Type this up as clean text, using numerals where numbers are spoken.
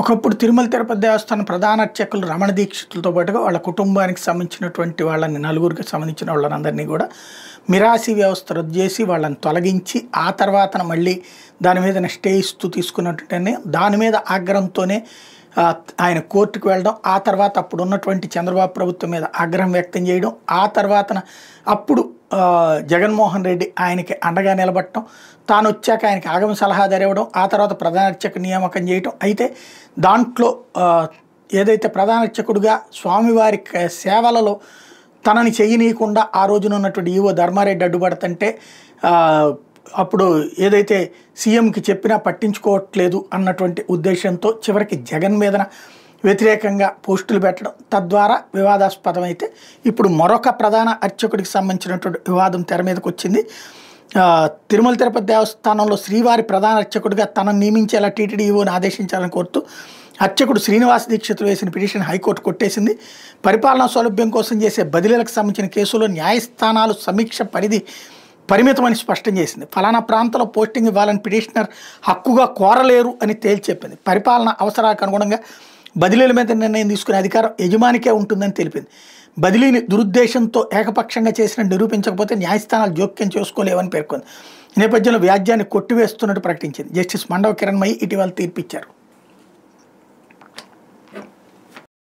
ఒకప్పుడు తిరుమల తిరుపతి దేవస్థానం ప్రధాన అర్చకులు రమణ దీక్షితులతో పాటుగా వాళ్ళ కుటుంబానికి సంబంధించినటువంటి వాళ్ళని నలుగురికి సంబంధించిన వాళ్ళందరినీ కూడా మిరాసి వ్యవస్థ రద్దు చేసి వాళ్ళని తొలగించి ఆ తర్వాతన మళ్ళీ దాని మీద స్టే ఇస్తూ తీసుకున్నట్టు దాని మీద ఆగ్రహంతోనే ఆయన కోర్టుకు వెళ్ళడం, ఆ తర్వాత అప్పుడు ఉన్నటువంటి చంద్రబాబు ప్రభుత్వం మీద ఆగ్రహం వ్యక్తం చేయడం, ఆ తర్వాతన అప్పుడు జగన్మోహన్ రెడ్డి ఆయనకి అండగా నిలబడటం, తాను వచ్చాక ఆయనకి ఆగమ సలహాదారు ఇవ్వడం, ఆ తర్వాత ప్రధాన అర్చక నియామకం చేయడం. అయితే దాంట్లో ఏదైతే ప్రధాన అర్చకుడిగా స్వామివారి సేవలలో తనని చేయనీయకుండా ఆ రోజున ఉన్నటువంటి ఈవో ధర్మారెడ్డి అడ్డుపడుతుంటే అప్పుడు ఏదైతే సీఎంకి చెప్పినా పట్టించుకోవట్లేదు అన్నటువంటి ఉద్దేశంతో చివరికి జగన్ మీద వ్యతిరేకంగా పోస్టులు పెట్టడం, తద్వారా వివాదాస్పదం. అయితే ఇప్పుడు మరొక ప్రధాన అర్చకుడికి సంబంధించినటువంటి వివాదం తెర మీదకి వచ్చింది. తిరుమల తిరుపతి దేవస్థానంలో శ్రీవారి ప్రధాన అర్చకుడిగా తనను నియమించేలా టీటీడీ ఈవోని ఆదేశించాలని కోరుతూ అర్చకుడు శ్రీనివాస్ దీక్షితులు వేసిన పిటిషన్ హైకోర్టు కొట్టేసింది. పరిపాలనా సౌలభ్యం కోసం చేసే బదిలీలకు సంబంధించిన కేసులో న్యాయస్థానాలు సమీక్ష పరిమితమని స్పష్టం చేసింది. ఫలానా ప్రాంతంలో పోస్టింగ్ ఇవ్వాలని పిటిషనర్ హక్కుగా కోరలేరు అని తేల్చెప్పింది. పరిపాలన అవసరాలకు అనుగుణంగా బదిలీల మీద నిర్ణయం తీసుకునే అధికారం యజమానికే ఉంటుందని తెలిపింది. బదిలీని దురుద్దేశంతో ఏకపక్షంగా చేసిన నిరూపించకపోతే న్యాయస్థానాలు జోక్యం చేసుకోలేవని పేర్కొంది. ఈ నేపథ్యంలో వ్యాజ్యాన్ని కొట్టివేస్తున్నట్టు ప్రకటించింది. జస్టిస్ మండవ కిరణ్మయి ఇటీవల తీర్పిచ్చారు.